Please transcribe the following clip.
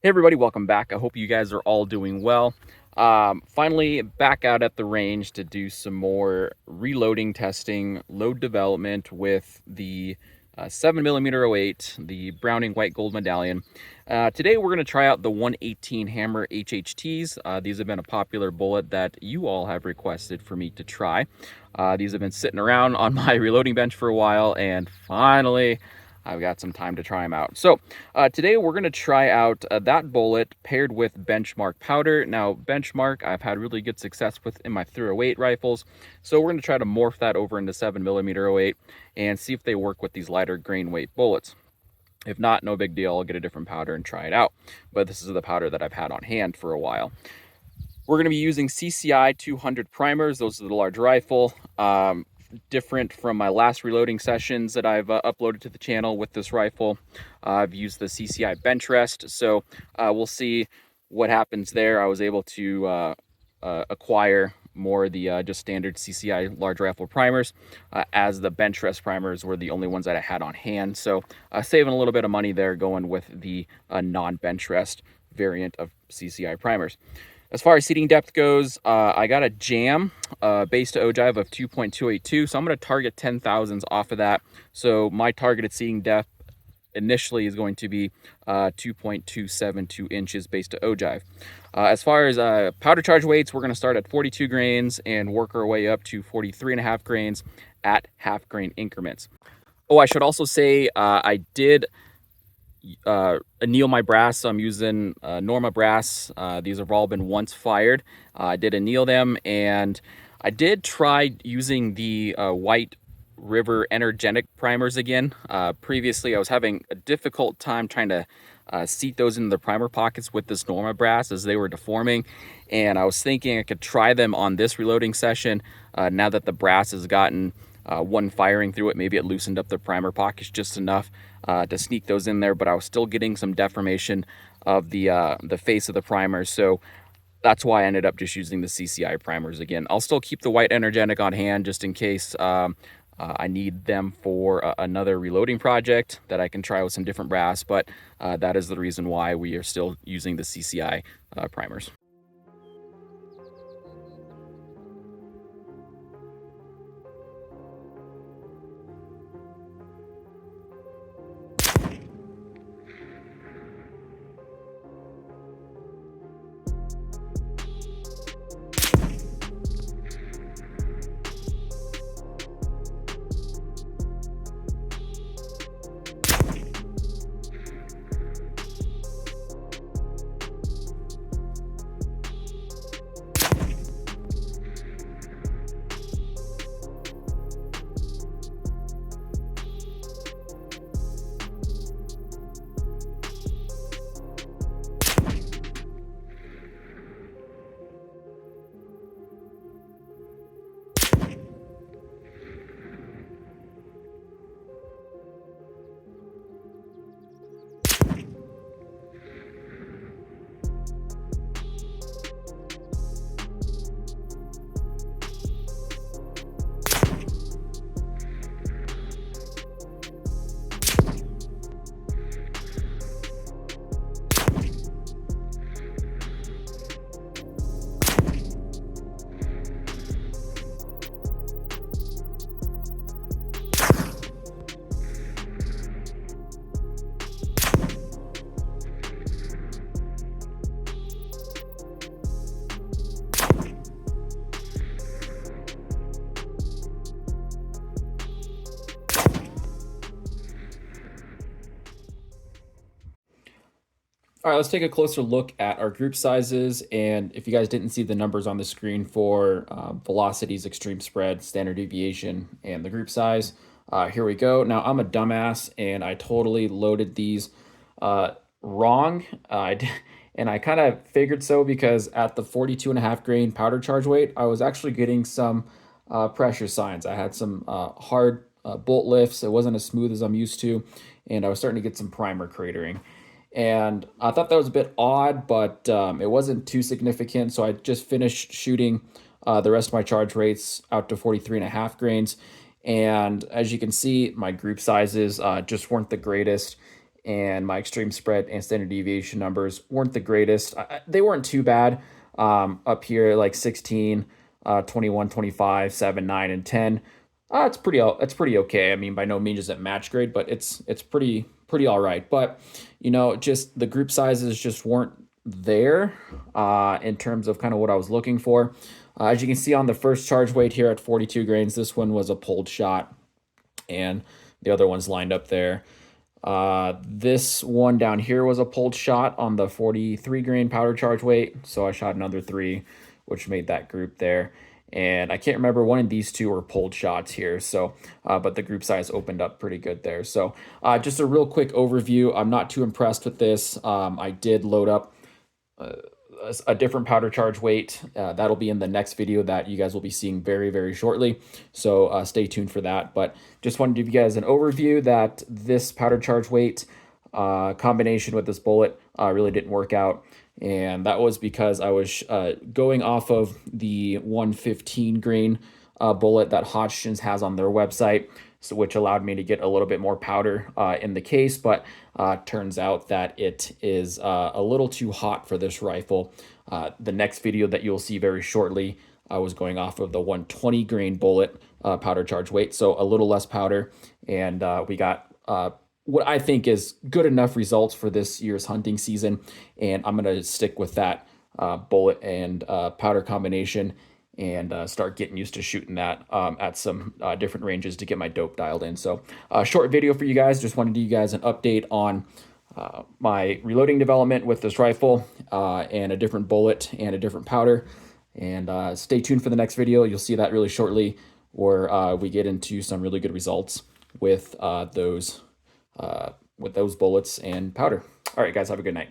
Hey everybody, welcome back. I hope you guys are all doing well. Finally back out at the range to do some more reloading testing, load development with the 7mm-08, the Browning White Gold Medallion. Today we're going to try out the 118 Hammer HHTs. These have been a popular bullet that you all have requested for me to try. These have been sitting around on my reloading bench for a while, and finally I've got some time to try them out. So today we're going to try out that bullet paired with benchmark powder. Now benchmark I've had really good success with in my 308 rifles, so we're going to try to morph that over into 7mm-08 and see if they work with these lighter grain weight bullets. If not, no big deal, I'll get a different powder and try it out, but this is the powder that I've had on hand for a while. We're going to be using CCI 200 primers. Those are the large rifle. Different from my last reloading sessions that I've uploaded to the channel with this rifle. I've used the CCI bench rest, so we'll see what happens there. I was able to acquire more of the just standard CCI large rifle primers, as the bench rest primers were the only ones that I had on hand, so saving a little bit of money there going with the non-bench rest variant of CCI primers. As far as seating depth goes, I got a jam base to ogive of 2.282, so I'm going to target 10,000s off of that. So my targeted seating depth initially is going to be 2.272 inches base to ogive. As far as powder charge weights, we're going to start at 42 grains and work our way up to 43.5 grains at half grain increments. Oh, I should also say I did anneal my brass, so I'm using Norma brass. These have all been once fired. I did anneal them, and I did try using the White River energetic primers again. Previously I was having a difficult time trying to seat those into the primer pockets with this Norma brass as they were deforming, and I was thinking I could try them on this reloading session. Now that the brass has gotten one firing through it, maybe it loosened up the primer pockets just enough to sneak those in there, but I was still getting some deformation of the face of the primer, so that's why I ended up just using the CCI primers again. I'll still keep the white energetic on hand just in case I need them for another reloading project that I can try with some different brass, but that is the reason why we are still using the CCI primers. All right, let's take a closer look at our group sizes. And if you guys didn't see the numbers on the screen for velocities, extreme spread, standard deviation, and the group size, here we go. Now, I'm a dumbass, and I totally loaded these wrong. And I kind of figured so because at the 42.5 grain powder charge weight, I was actually getting some pressure signs. I had some hard bolt lifts. It wasn't as smooth as I'm used to, and I was starting to get some primer cratering. And I thought that was a bit odd, but it wasn't too significant. So I just finished shooting the rest of my charge rates out to 43.5 grains. And as you can see, my group sizes just weren't the greatest. and my extreme spread and standard deviation numbers weren't the greatest. They weren't too bad. Up here, like 16, 21, 25, 7, 9, and 10. It's pretty okay. I mean, by no means is it match grade, but it's pretty all right. But just the group sizes just weren't there in terms of kind of what I was looking for. As you can see on the first charge weight here at 42 grains, this one was a pulled shot, and the other one's lined up there. This one down here was a pulled shot on the 43 grain powder charge weight, so I shot another 3, which made that group there. And I can't remember, one of these two were pulled shots here, so but the group size opened up pretty good there. So just a real quick overview. I'm not too impressed with this. I did load up a different powder charge weight. That'll be in the next video that you guys will be seeing very, very shortly. So stay tuned for that. But just wanted to give you guys an overview that this powder charge weight combination with this bullet really didn't work out. And that was because I was going off of the 115 grain bullet that Hodgdon has on their website, so which allowed me to get a little bit more powder in the case, but turns out that it is a little too hot for this rifle. The next video that you'll see very shortly, I was going off of the 120 grain bullet powder charge weight, so a little less powder, and we got what I think is good enough results for this year's hunting season, and I'm going to stick with that bullet and powder combination and start getting used to shooting that at some different ranges to get my dope dialed in. So short video for you guys. Just wanted to give you guys an update on my reloading development with this rifle and a different bullet and a different powder. And stay tuned for the next video. You'll see that really shortly, where we get into some really good results with those bullets and powder. All right, guys, have a good night.